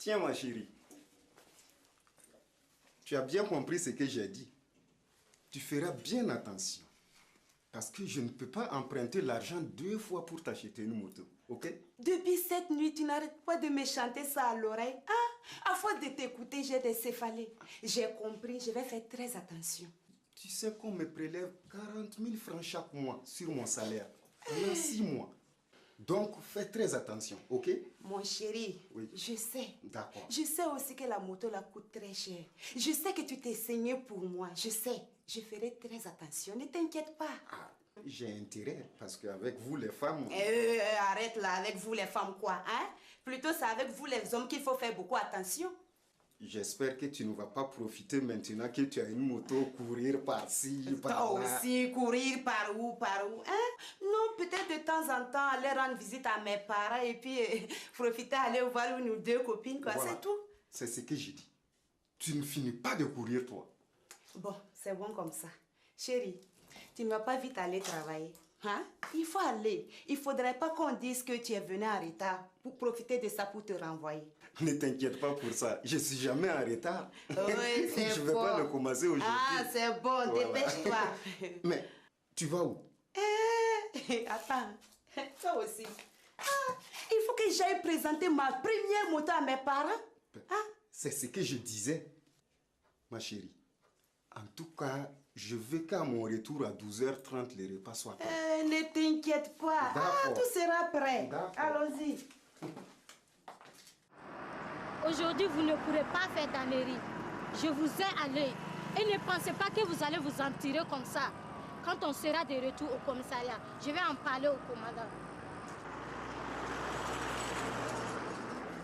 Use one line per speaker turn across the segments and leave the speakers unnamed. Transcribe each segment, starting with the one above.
Tiens, ma chérie. Tu as bien compris ce que j'ai dit. Tu feras bien attention. Parce que je ne peux pas emprunter l'argent 2 fois pour t'acheter une moto, ok?
Depuis cette nuit, tu n'arrêtes pas de me chanter ça à l'oreille. Ah, à force de t'écouter, j'ai des céphalées. J'ai compris, je vais faire très attention.
Tu sais qu'on me prélève 40 000 francs chaque mois sur mon salaire. Pendant 6 mois. Donc, fais très attention, ok?
Mon chéri,
oui.
Je sais.
D'accord.
Je sais aussi que la moto la coûte très cher. Je sais que tu t'es saigné pour moi. Je sais. Je ferai très attention. Ne t'inquiète pas.
Ah, j'ai intérêt, parce qu'avec vous, les femmes...
Arrête là, avec vous les femmes quoi, hein? Plutôt c'est avec vous les hommes qu'il faut faire beaucoup attention.
J'espère que tu ne vas pas profiter maintenant que tu as une moto, courir par-ci, par-là.
Toi aussi, courir par où, hein? Non, peut-être de temps en temps aller rendre visite à mes parents et puis profiter aller voir une ou deux copines, quoi,
voilà.
C'est tout.
C'est ce que j'ai dit. Tu ne finis pas de courir, toi.
Bon, c'est bon comme ça. Chérie, tu ne vas pas vite aller travailler. Hein? Il faut aller. Il ne faudrait pas qu'on dise que tu es venu en retard pour profiter de ça pour te renvoyer.
Ne t'inquiète pas pour ça. Je ne suis jamais en retard.
Oui, c'est
Je ne vais pas le commencer aujourd'hui.
Ah, c'est bon. Voilà. Dépêche-toi.
Mais, tu vas où?
Attends. Toi aussi. Il faut que j'aille présenter ma première moto à mes parents.
C'est ce que je disais. Ma chérie. En tout cas, je veux qu'à mon retour à 12h30, les repas soient prêts.
Ne t'inquiète pas. Tout sera prêt. Allons-y.
Aujourd'hui, vous ne pourrez pas faire d'ânerie. Je vous ai à l'œil. Et ne pensez pas que vous allez vous en tirer comme ça. Quand on sera de retour au commissariat, je vais en parler au commandant.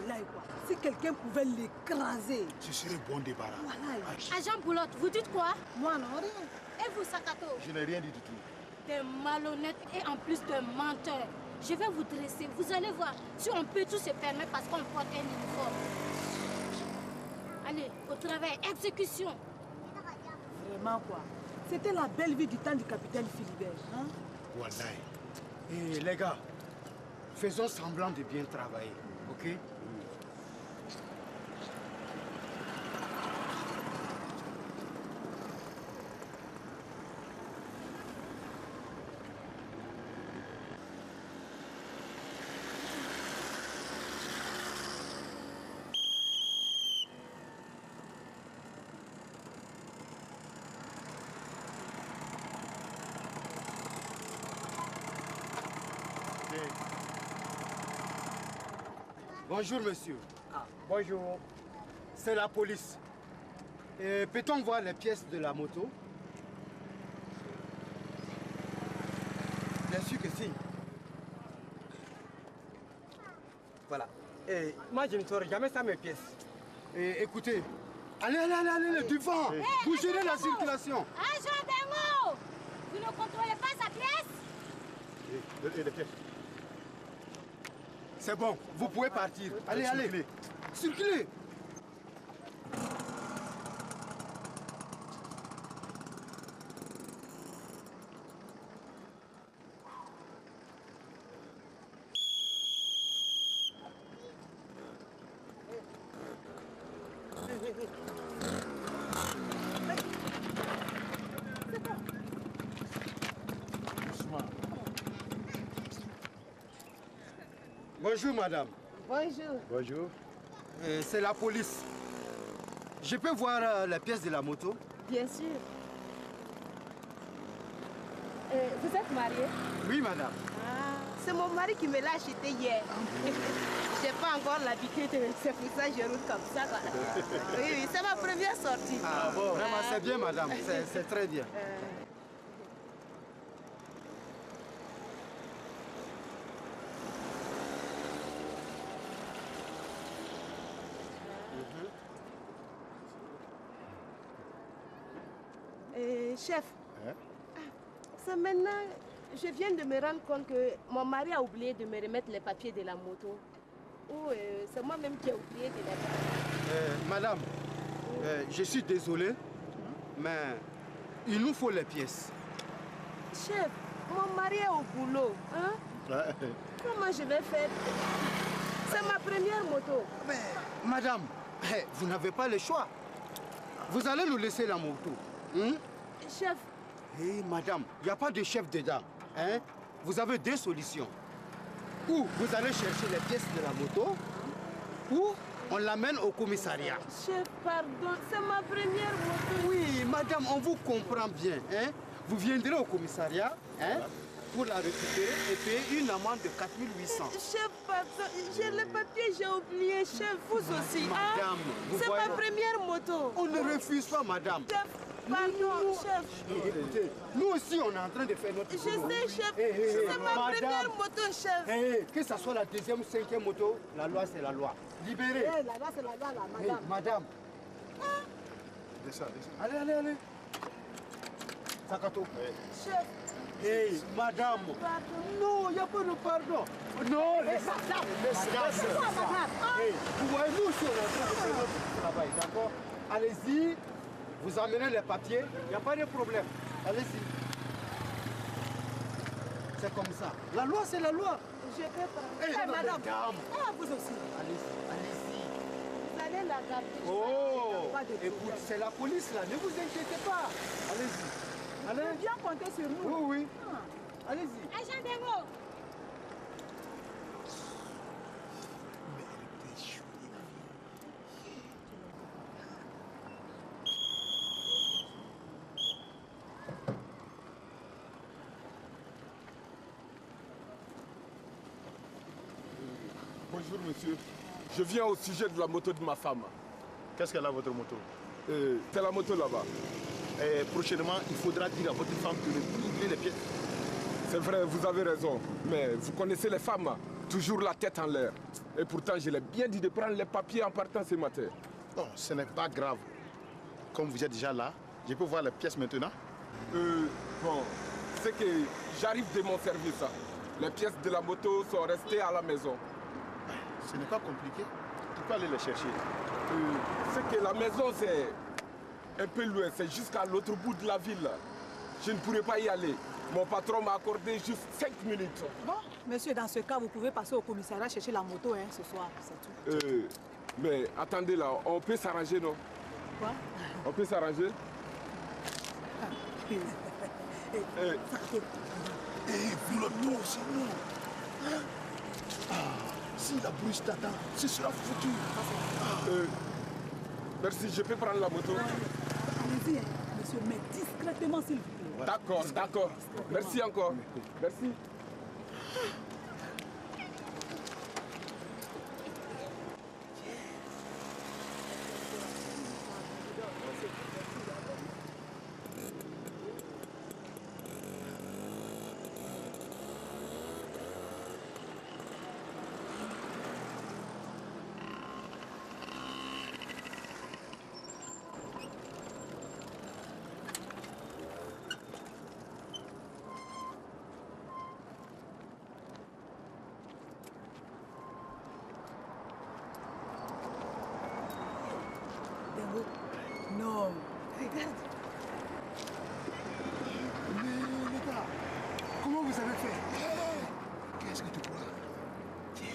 Là, quoi. Si quelqu'un pouvait l'écraser,
ce serait bon débarras.
Voilà.
Agent Boulotte, vous dites quoi?
Moi, non, rien.
Et vous, Sakato?
Je n'ai rien dit du tout.
Des malhonnêtes et en plus de menteurs. Je vais vous dresser. Vous allez voir si on peut tout se permettre parce qu'on porte un uniforme. Allez, au travail, exécution.
Vraiment, quoi. C'était la belle vie du temps du capitaine Philibert. Hein?
Wallahi. Et les gars, faisons semblant de bien travailler, ok? Bonjour, monsieur. Bonjour. C'est la police. Peut-on voir les pièces de la moto? Bien sûr que si. Voilà. Et moi, je ne saurais jamais ça, mes pièces. Écoutez, allez, devant. Vous gérez la circulation.
Agent Dengo, vous ne contrôlez pas sa pièce?
Et les pièces. C'est bon, vous pouvez partir. Allez, allez. Circulez. Bonjour, madame.
Bonjour.
Bonjour. C'est la police. Je peux voir les pièces de la moto?
Bien sûr. Vous êtes mariée?
Oui, madame.
C'est mon mari qui me l'a acheté hier. J'ai pas encore l'habitude, c'est pour ça que je roule comme ça. Oui, c'est ma première sortie.
Ah bon, vraiment, c'est bien, madame. C'est très bien.
Chef, c'est maintenant, je viens de me rendre compte que mon mari a oublié de me remettre les papiers de la moto. Ou c'est moi-même qui ai oublié de les mettre.
Madame, je suis désolé, mais il nous faut les pièces.
Chef, mon mari est au boulot. Hein? Comment je vais faire? C'est ma première moto.
Mais, madame, vous n'avez pas le choix. Vous allez nous laisser la moto. Hein?
Chef.
Madame, il n'y a pas de chef dedans. Hein? Vous avez deux solutions. Ou vous allez chercher les pièces de la moto, ou on l'amène au commissariat.
Chef, pardon, c'est ma première moto.
Oui, madame, on vous comprend bien. Hein? Vous viendrez au commissariat pour la récupérer et payer une amende de 4800.
Chef, pardon, j'ai le papier, j'ai oublié. Chef, vous aussi.
Madame,
c'est ma première moto.
On ne refuse pas, madame.
Chef, pardon, chef.
Écoutez, nous aussi, on est en train de faire notre boulot.
Je sais, chef. C'est ma première moto, chef.
Que ce soit la deuxième ou cinquième moto, la loi, c'est la loi. Libérez.
La loi, c'est la loi, là, madame.
Madame.
Descends.
Allez. Sakato.
Chef.
Madame.
Pardon.
Non, il n'y a pas de pardon. Non, madame. Vous voyez, nous aussi, on est en train de faire notre travail, d'accord? Allez-y, vous amenez les papiers, il n'y a pas de problème. Allez-y. C'est comme ça. La loi, c'est la loi.
Je vais prendre.
Madame.
Vous aussi.
Allez-y.
Vous allez la garder.
Oh, écoute, c'est la police là, ne vous inquiétez pas. Allez-y. Allez.
Bien compter sur nous.
Oui. Allez-y.
Agent Dengo.
Bonjour monsieur, je viens au sujet de la moto de ma femme.
Qu'est-ce qu'elle a, votre moto?
C'est la moto là-bas.
Prochainement, il faudra dire à votre femme de livrer les pièces.
C'est vrai, vous avez raison. Mais vous connaissez les femmes, toujours la tête en l'air. Et pourtant, je l'ai bien dit de prendre les papiers en partant ce matin.
Non, ce n'est pas grave. Comme vous êtes déjà là, je peux voir les pièces maintenant?
Bon, c'est que j'arrive de mon service. Les pièces de la moto sont restées à la maison.
Ce n'est pas compliqué. Tu peux aller les chercher.
C'est que la maison, c'est un peu loin. C'est jusqu'à l'autre bout de la ville. Je ne pourrais pas y aller. Mon patron m'a accordé juste 5 minutes.
Bon, monsieur, dans ce cas, vous pouvez passer au commissariat chercher la moto ce soir, c'est tout.
Mais attendez là, on peut s'arranger, non?
Quoi?
On peut s'arranger?
Voloto, c'est nous. Si la police t'attend, ce sera foutu.
Merci, je peux prendre la moto?
Allez-y, monsieur, mais discrètement, s'il vous plaît.
D'accord. Merci encore. Merci.
Non, regarde.
Mais les gars, comment vous avez fait? Qu'est-ce que tu crois?
Il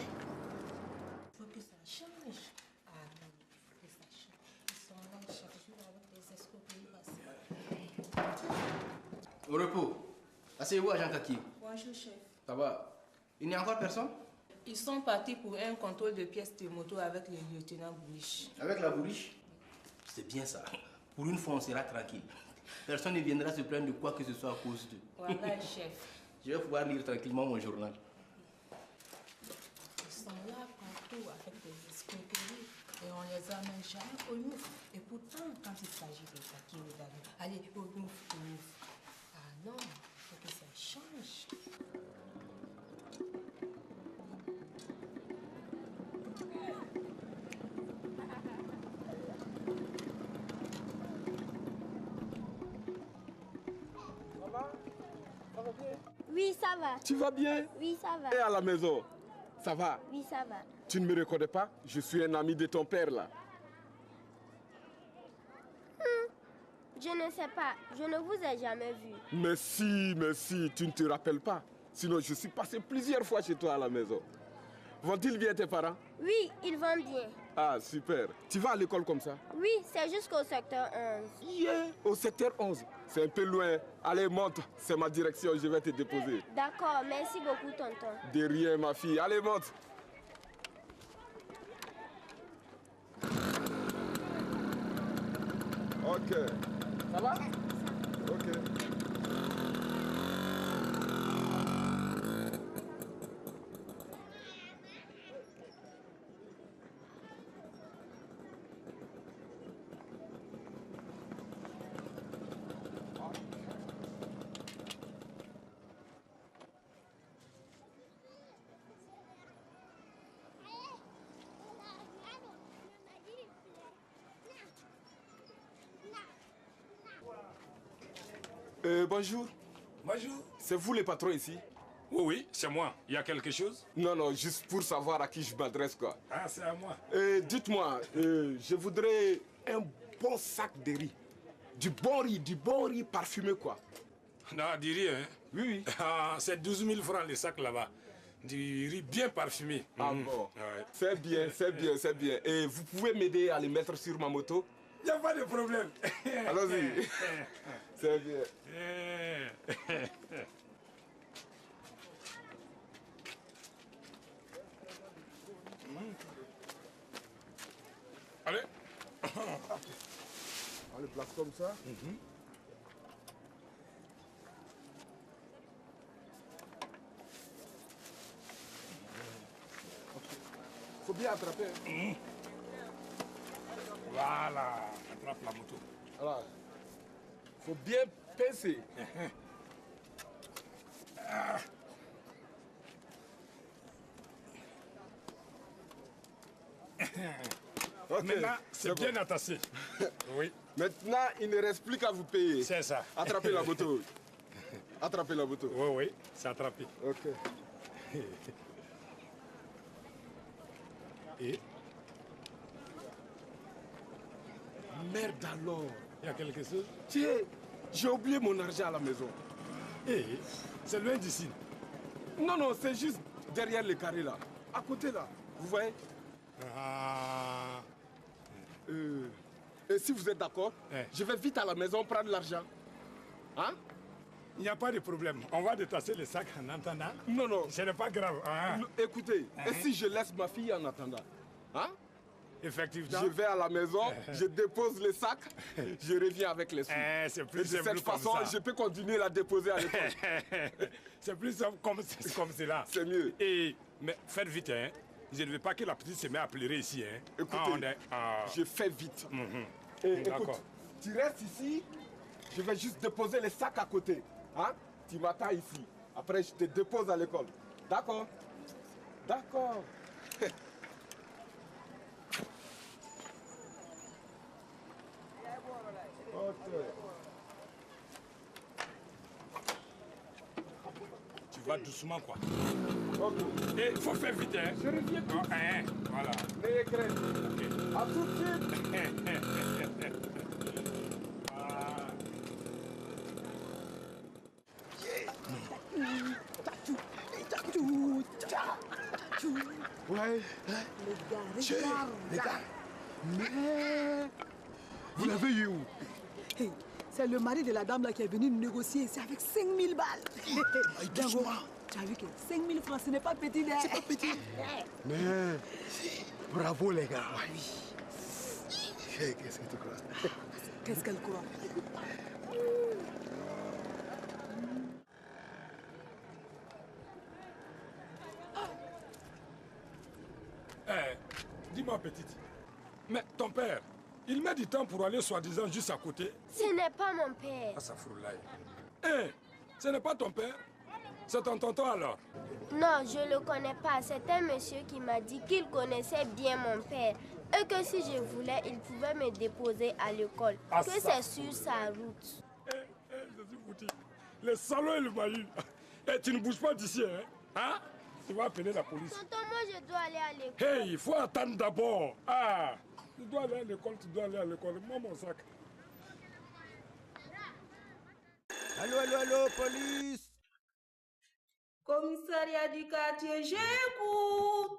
faut que ça change. Ah non, il faut que ça change. Ils sont là chaque jour avec des escroqueries.
Au repos. Asseyez-vous, agent Kaki.
Bonjour, chef.
Ça va? Il n'y a encore personne?
Ils sont partis pour un contrôle de pièces de moto avec le lieutenant Bouriche.
Avec la bourriche? C'est bien ça. Pour une fois, on sera tranquille. Personne ne viendra se plaindre de quoi que ce soit à cause d'eux.
Voilà, chef.
Je vais pouvoir lire tranquillement mon journal.
Ils sont là partout avec des escroqueries et on les amène jamais au Nouf. Et pourtant, quand il s'agit de ça, qui nous donne, allez, au Nouf. Ah non, il faut que ça change.
Oui, ça va.
Tu vas bien?
Oui, ça va.
Et à la maison? Ça va?
Oui, ça va.
Tu ne me reconnais pas? Je suis un ami de ton père là.
Je ne sais pas. Je ne vous ai jamais vu.
Mais si, tu ne te rappelles pas. Sinon, je suis passé plusieurs fois chez toi à la maison. Vont-ils bien tes parents?
Oui, ils vont bien.
Ah, super. Tu vas à l'école comme ça?
Oui, c'est jusqu'au secteur 11.
Yeah. Au secteur 11. C'est un peu loin. Allez, monte. C'est ma direction, je vais te déposer.
D'accord, merci beaucoup, tonton.
De rien, ma fille. Allez, monte. Ok. Ça va? Ok. Bonjour.
Bonjour.
C'est vous le patron ici?
Oui, oui, c'est moi. Il y a quelque chose?
Non, non, juste pour savoir à qui je m'adresse, quoi.
Ah, c'est à moi.
Dites-moi, je voudrais un bon sac de riz. Du bon riz parfumé, quoi.
Non, du riz, hein?
Oui, oui.
Ah, c'est 12 000 francs le sac là-bas. Du riz bien parfumé.
Ah bon?
Ouais.
C'est bien, c'est bien, c'est bien. Et vous pouvez m'aider à les mettre sur ma moto?
Il n'y a pas de problème.
Allons-y. C'est bien.
Allez.
On le place comme ça. Faut bien attraper. Hein.
Voilà. Attrape la moto.
Alors, faut bien pincer. Ok,
Maintenant, c'est bien
bon.
attaché. Oui.
Maintenant, il ne reste plus qu'à vous payer.
C'est ça.
Attrapez la moto. Attrapez la moto.
Oui, oui, c'est attrapé.
Ok.
Et
Merde alors.
il y a quelque chose?
Tiens, j'ai oublié mon argent à la maison.
Eh, c'est loin d'ici.
Non, non, c'est juste derrière le carré là. À côté là. Vous voyez?
Ah.
Et si vous êtes d'accord, je vais vite à la maison prendre l'argent. Hein?
Il n'y a pas de problème. On va détasser le sac en attendant.
Non, non.
Ce n'est pas grave. Hein?
Écoutez, et si je laisse ma fille en attendant? Hein?
Effectivement.
Je vais à la maison, je dépose le sac, je reviens avec les sous.
C'est plus
et de cette façon, je peux continuer à la déposer à l'école.
C'est plus simple comme cela.
C'est mieux.
Mais faites vite, hein. Je ne veux pas que la petite se mette à pleurer ici. Hein.
Écoutez, je fais vite. Et écoute, tu restes ici, je vais juste déposer les sacs à côté. Hein? Tu m'attends ici. Après, je te dépose à l'école. D'accord? D'accord.
Tu vas doucement, quoi.
Ok.
Et il faut faire vite, hein.
Je reviens tout.
Voilà.
N'ayez crainte. Ok. À tout de suite. Ouais.
Les gars.
Mais vous l'avez eu où?
Hey, c'est le mari de la dame là qui est venu négocier ici avec 5000 balles.
Doucement.
Tu as vu que 5000 francs, ce n'est pas petit.
C'est pas petit. Mais bravo les gars. Qu'est-ce que tu crois?
Qu'est-ce qu'elle croit?
Dis-moi, petite, mais ton père, il met du temps pour aller soi-disant juste à côté.
Ce n'est pas mon père.
Ah, ça fourlaille. Ce n'est pas ton père? C'est ton tonton alors?
Non, je ne le connais pas. C'est un monsieur qui m'a dit qu'il connaissait bien mon père. Et que si je voulais, il pouvait me déposer à l'école.
Ah,
que
ça.
c'est sur sa route.
Je suis foutu. Le salaud, il m'a eu. Tu ne bouges pas d'ici, hein? Tu vas appeler la police.
Tonton, moi je dois aller à l'école.
Hey, il faut attendre d'abord. Ah, tu dois aller à l'école, tu dois aller à l'école. Moi, mon sac.
Allô, allô, allô, police!
Commissariat du quartier, j'écoute.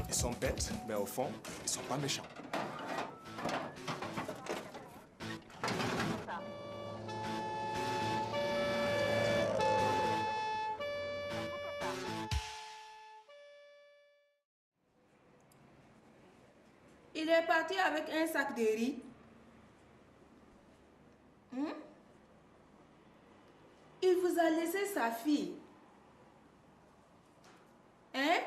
Ils sont bêtes, mais au fond, ils sont pas méchants.
Il est parti avec un sac de riz. Il vous a laissé sa fille. Hein?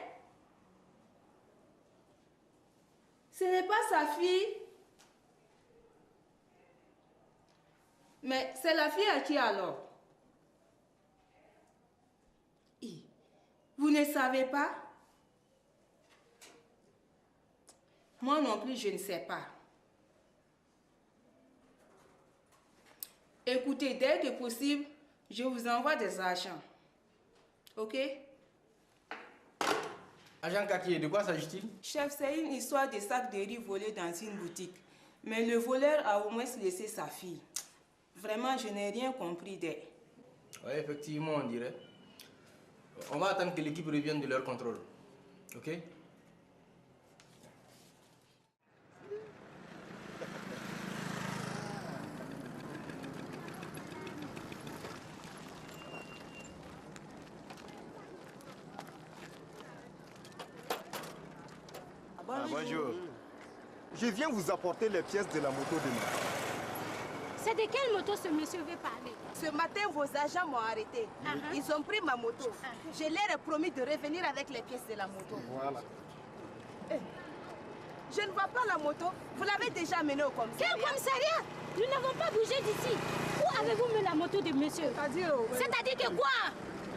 Ce n'est pas sa fille. Mais c'est la fille à qui alors? Vous ne savez pas? Moi non plus, je ne sais pas. Écoutez, dès que possible, je vous envoie des argents. Ok?
Agent Cartier, de quoi s'agit-il?
Chef, c'est une histoire de sacs de riz volés dans une boutique. Mais le voleur a au moins laissé sa fille. Vraiment, je n'ai rien compris d'elle.
Oui, effectivement, on dirait. On va attendre que l'équipe revienne de leur contrôle. Ok?
Bonjour. Je viens vous apporter les pièces de la moto de moi.
C'est de quelle moto ce monsieur veut parler?
Ce matin, vos agents m'ont arrêté. Ils ont pris ma moto. Je leur ai promis de revenir avec les pièces de la moto.
Voilà.
Je ne vois pas la moto. Vous l'avez déjà amenée au commissariat.
Quel commissariat? Nous n'avons pas bougé d'ici. Où avez-vous mis la moto de monsieur? C'est-à-dire que quoi?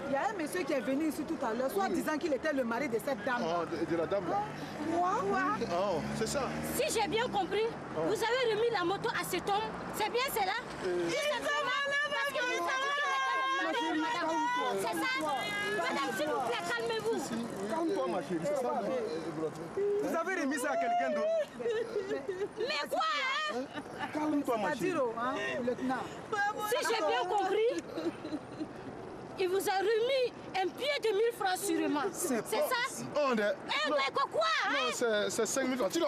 Il y a un monsieur qui est venu ici tout à l'heure, soit disant qu'il était le mari de cette dame.
Oh, de la dame là.
Quoi?
Oh, c'est ça.
Si j'ai bien compris, vous avez remis la moto à cet homme. C'est bien cela? C'est ça? Madame, s'il vous plaît, calmez-vous.
Calme-toi, ma chérie. C'est ça.
Vous avez remis ça à quelqu'un d'autre?
Mais quoi, hein?
Calme-toi, ma chérie.
Lieutenant.
Si j'ai bien compris, il vous a remis un pied de 1000 francs sûrement. C'est ça?
Oh,
mais quoi, hein?
Non, c'est 5 000 francs.
5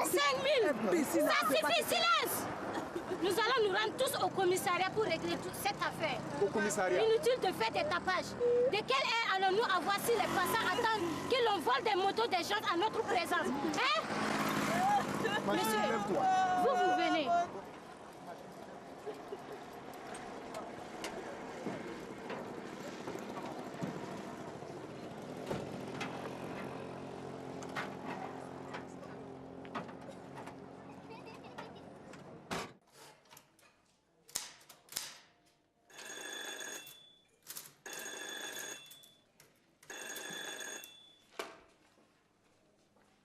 000? Ça suffit, silence! Nous allons nous rendre tous au commissariat pour régler toute cette affaire.
Au commissariat?
Inutile de faire des tapages. De quelle heure allons-nous avoir si les passants attendent que l'on vole des motos des gens à notre présence? Hein? Monsieur, vous venez.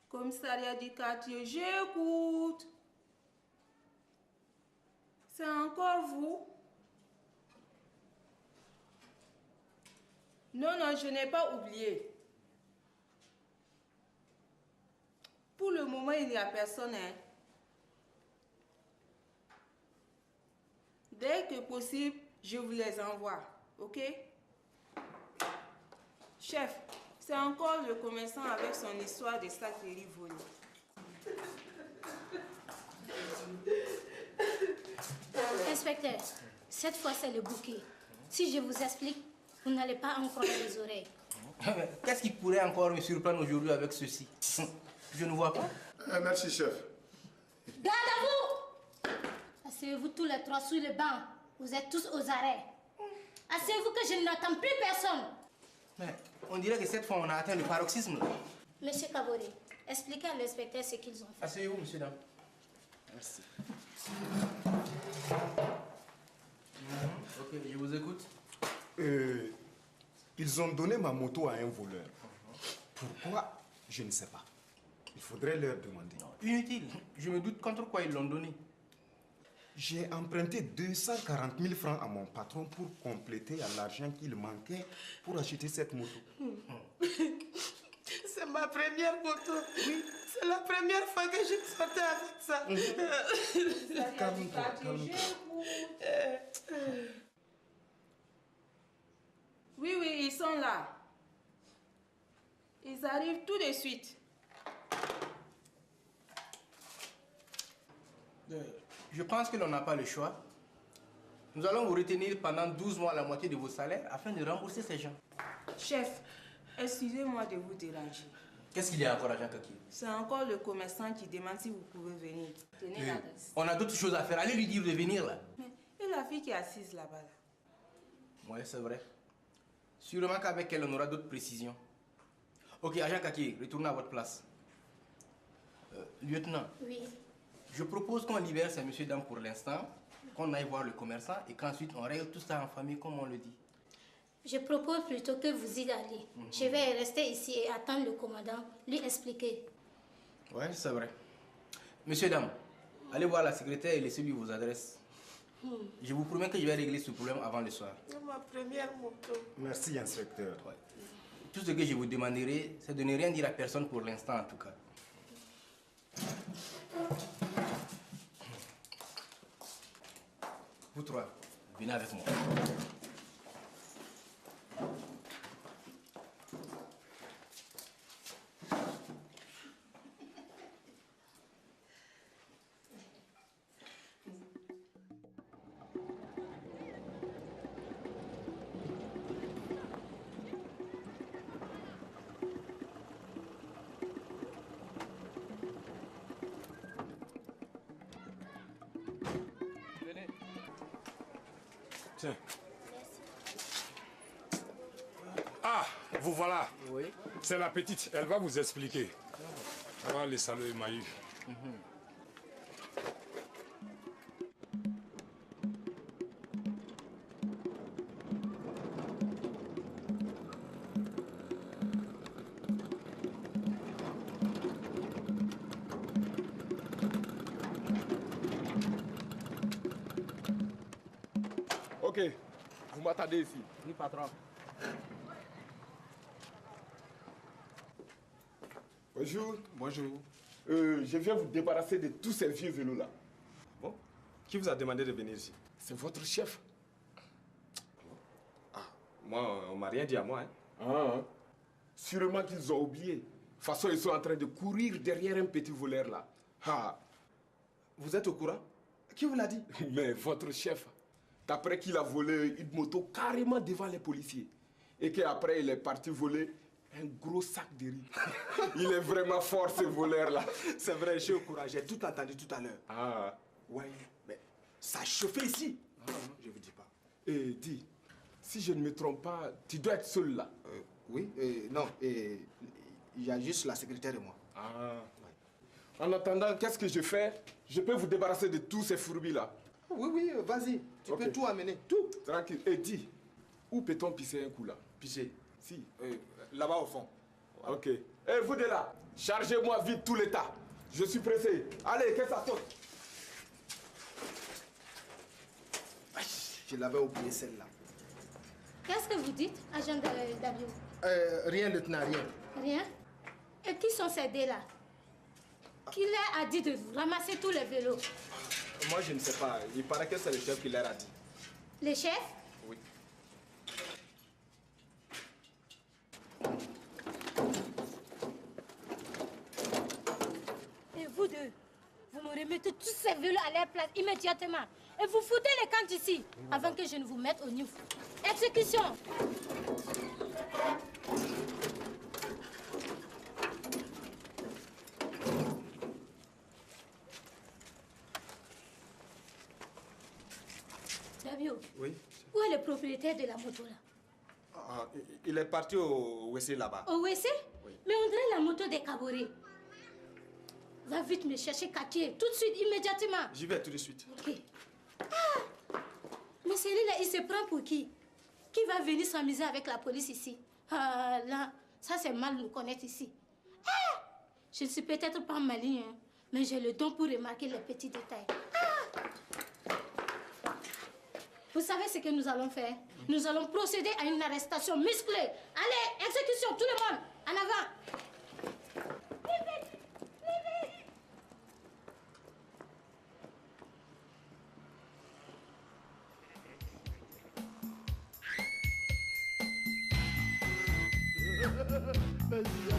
Commissariat du quartier, j'écoute. C'est encore vous? Non, je n'ai pas oublié. Pour le moment, il n'y a personne. Hein. Dès que possible, je vous les envoie. Ok? Chef, c'est encore le commerçant avec son histoire de sacs de riz volés.
Inspecteur, cette fois c'est le bouquet. Si je vous explique, vous n'allez pas encore les oreilles.
Qu'est-ce qui pourrait encore me surprendre aujourd'hui avec ceci? Je ne vois pas.
Merci, chef.
Garde à vous! Asseyez-vous tous les trois sur le banc. Vous êtes tous aux arrêts. Asseyez-vous que je n'attends plus personne.
Mais on dirait que cette fois, on a atteint le paroxysme.
Monsieur Kabore, expliquez à l'inspecteur ce qu'ils ont fait.
Asseyez-vous, monsieur, dame.
Merci.
Ok, je vous écoute.
Ils ont donné ma moto à un voleur. Pourquoi? Je ne sais pas. Il faudrait leur demander.
Inutile. Je me doute contre quoi ils l'ont donné.
J'ai emprunté 240 000 francs à mon patron pour compléter à l'argent qu'il manquait pour acheter cette moto.
C'est ma première moto. Oui. C'est la première fois que je sortais avec ça.
Calme-toi, calme-toi.
Oui, oui, ils sont là. Ils arrivent tout de suite.
Je pense que l'on n'a pas le choix. Nous allons vous retenir pendant 12 mois la moitié de vos salaires afin de rembourser ces gens.
Chef, excusez-moi de vous déranger.
Qu'est-ce qu'il y a encore à Jean Kaki?
C'est encore le commerçant qui demande si vous pouvez venir. Tenez l'adresse.
On a d'autres choses à faire. Allez lui dire de venir là.
Mais, et la fille qui est assise là-bas là?
Oui, c'est vrai. Sûrement qu'avec elle, on aura d'autres précisions. Ok, agent Kaki, retournez à votre place. Lieutenant.
Oui.
Je propose qu'on libère ces messieurs dames pour l'instant, qu'on aille voir le commerçant et qu'ensuite on règle tout ça en famille comme on le dit.
Je propose plutôt que vous y allez. Je vais rester ici et attendre le commandant, lui expliquer.
Oui, c'est vrai. Messieurs, dames, allez voir la secrétaire et laissez-lui vos adresses. Je vous promets que je vais régler ce problème avant le soir.
C'est ma première moto.
Merci, inspecteur.
Ouais. Tout ce que je vous demanderai, c'est de ne rien dire à personne pour l'instant en tout cas. Vous trois, venez avec moi.
Tiens. Ah, vous voilà.
Oui.
C'est la petite, elle va vous expliquer. Avant les salauds émaillus.
Ok, vous m'attendez ici.
Oui, patron.
Bonjour.
Bonjour.
Je viens vous débarrasser de tous ces vieux vélos-là.
Bon, qui vous a demandé de venir ici?
C'est votre chef.
Ah, moi, on m'a rien dit à moi.
Ah, sûrement qu'ils ont oublié. De toute façon, ils sont en train de courir derrière un petit voleur là. Ah.
Vous êtes au courant? Qui vous l'a dit?
Mais votre chef, d'après qu'il a volé une moto carrément devant les policiers. Et qu'après, il est parti voler un gros sac de riz. Il est vraiment fort, ce voleur-là.
C'est vrai, je suis au courant. J'ai tout entendu tout à l'heure.
Ah.
Ouais, mais ça a chauffé ici. Non, je vous dis pas.
Et dis, si je ne me trompe pas, tu dois être seul là.
Oui, non, il y a juste la secrétaire et moi.
Ah. En attendant, qu'est-ce que je fais? Je peux vous débarrasser de tous ces fourbis là.
Oui, oui, vas-y. Tu peux tout amener.
Tout. Tranquille. Et dis, où peut-on pisser un coup là?
Pisser?
Si.
Là-bas au fond.
Ok. Et vous de là, chargez-moi vite tout l'état. Je suis pressé. Allez, que ça saute.
Je l'avais oublié celle-là.
Qu'est-ce que vous dites, agent Dabio?
Rien, lieutenant, rien.
Rien? Et qui sont ces dés-là? Qui leur a dit de vous ramasser tous les vélos?
Moi, je ne sais pas. Il paraît que c'est le chef qui leur a dit.
Le chef?
Oui.
Et vous deux, vous me remettez tous ces vélos à leur place immédiatement. Et vous foutez les camps ici, avant que je ne vous mette au niveau. Exécution! Dabio,
Oui.
où est le propriétaire de la moto là?
Il est parti au WC là-bas.
Au WC? Oui. Mais on dirait la moto des caborets. Va vite me chercher Katia, tout de suite, immédiatement.
J'y vais tout de suite.
Ok. Ah! Mais celui-là, il se prend pour qui? Qui va venir s'amuser avec la police ici? Ah là, ça c'est mal nous connaître ici. Ah! Je ne suis peut-être pas maligne, hein, mais j'ai le don pour remarquer les petits détails. Ah! Vous savez ce que nous allons faire? Nous allons procéder à une arrestation musclée. Allez, exécution, tout le monde, en avant.
Vas-y,